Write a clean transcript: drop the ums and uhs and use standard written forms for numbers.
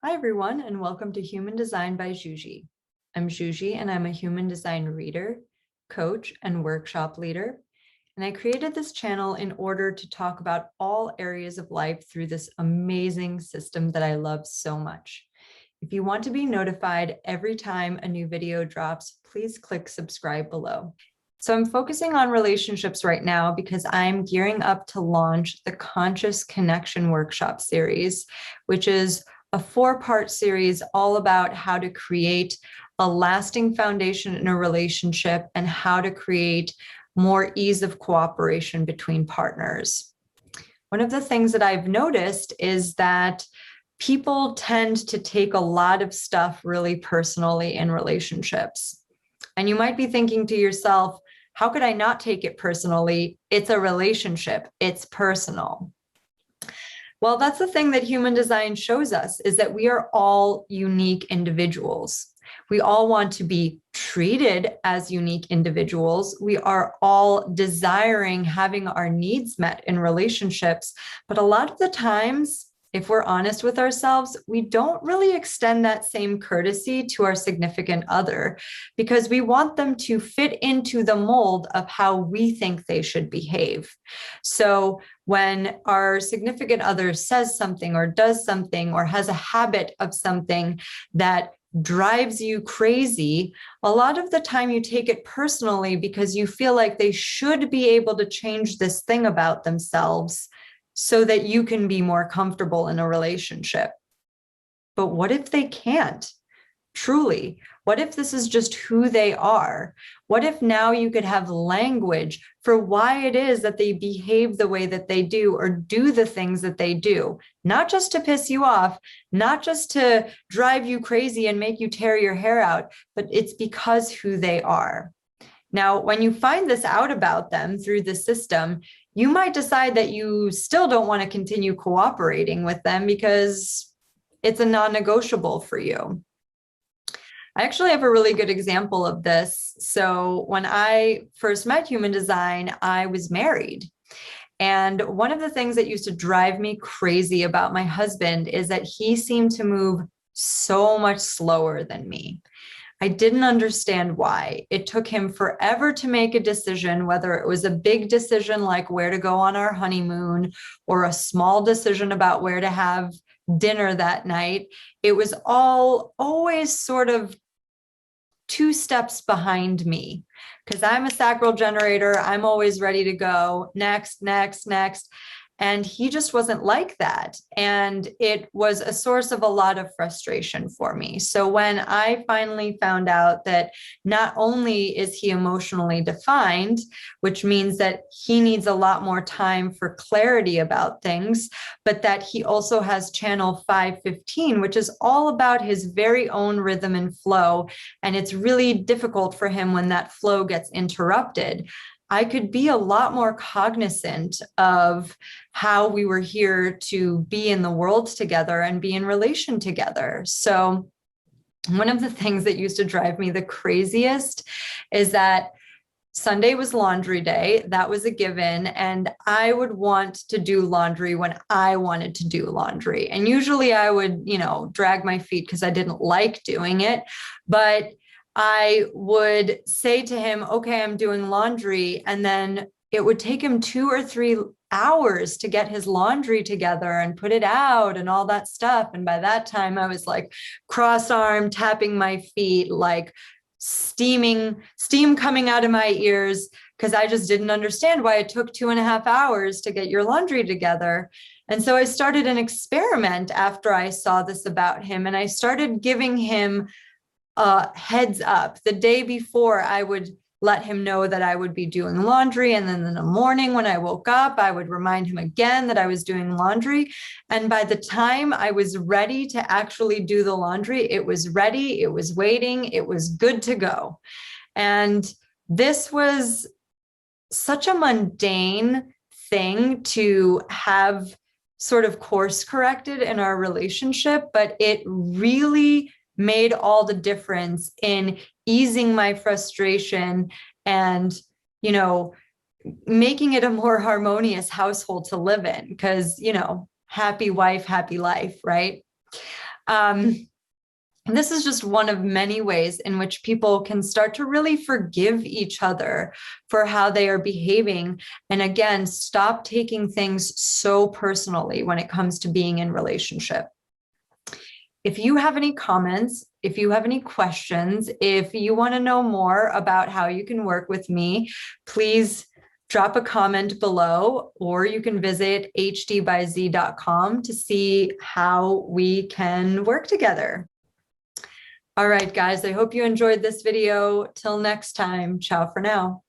Hi, everyone, and welcome to Human Design by Zsuzsi. I'm Zsuzsi, and I'm a human design reader, coach, and workshop leader. And I created this channel in order to talk about all areas of life through this amazing system that I love so much. If you want to be notified every time a new video drops, please click subscribe below. So I'm focusing on relationships right now because I'm gearing up to launch the Conscious Connection Workshop series, which is a 4-part series all about how to create a lasting foundation in a relationship and how to create more ease of cooperation between partners. One of the things that I've noticed is that people tend to take a lot of stuff really personally in relationships. And you might be thinking to yourself, how could I not take it personally? It's a relationship, it's personal. Well, that's the thing that human design shows us, is that we are all unique individuals. We all want to be treated as unique individuals. We are all desiring having our needs met in relationships. But a lot of the times, if we're honest with ourselves, we don't really extend that same courtesy to our significant other because we want them to fit into the mold of how we think they should behave. So when our significant other says something or does something or has a habit of something that drives you crazy, a lot of the time you take it personally because you feel like they should be able to change this thing about themselves so that you can be more comfortable in a relationship. But what if they can't? Truly, what if this is just who they are? What if now you could have language for why it is that they behave the way that they do or do the things that they do, not just to piss you off, not just to drive you crazy and make you tear your hair out, but it's because who they are. Now, when you find this out about them through the system, you might decide that you still don't want to continue cooperating with them because it's a non-negotiable for you. I actually have a really good example of this. So when I first met human design, I was married. And one of the things that used to drive me crazy about my husband is that he seemed to move so much slower than me. I didn't understand why. It took him forever to make a decision, whether it was a big decision like where to go on our honeymoon or a small decision about where to have dinner that night. It was all always sort of 2 steps behind me because I'm a Sacral Generator. I'm always ready to go. Next, next, next. And he just wasn't like that. And it was a source of a lot of frustration for me. So when I finally found out that not only is he emotionally defined, which means that he needs a lot more time for clarity about things, but that he also has channel 515, which is all about his very own rhythm and flow. And it's really difficult for him when that flow gets interrupted. I could be a lot more cognizant of how we were here to be in the world together and be in relation together. So one of the things that used to drive me the craziest is that Sunday was laundry day. That was a given. And I would want to do laundry when I wanted to do laundry. And usually I would, drag my feet because I didn't like doing it. But I would say to him, okay, I'm doing laundry. And then it would take him 2 or 3 hours to get his laundry together and put it out and all that stuff. And by that time I was like cross-armed, tapping my feet, like steam coming out of my ears, because I just didn't understand why it took 2.5 hours to get your laundry together. And so I started an experiment after I saw this about him. And I started giving him heads up. The day before, I would let him know that I would be doing laundry. And then in the morning when I woke up, I would remind him again that I was doing laundry. And by the time I was ready to actually do the laundry, it was ready, it was waiting, it was good to go. And this was such a mundane thing to have sort of course corrected in our relationship, but it really made all the difference in easing my frustration and, making it a more harmonious household to live in because, happy wife, happy life, right? And this is just one of many ways in which people can start to really forgive each other for how they are behaving. And again, stop taking things so personally when it comes to being in relationship. If you have any comments, if you have any questions, if you want to know more about how you can work with me, please drop a comment below, or you can visit hdbyz.com to see how we can work together. All right, guys, I hope you enjoyed this video. Till next time, ciao for now.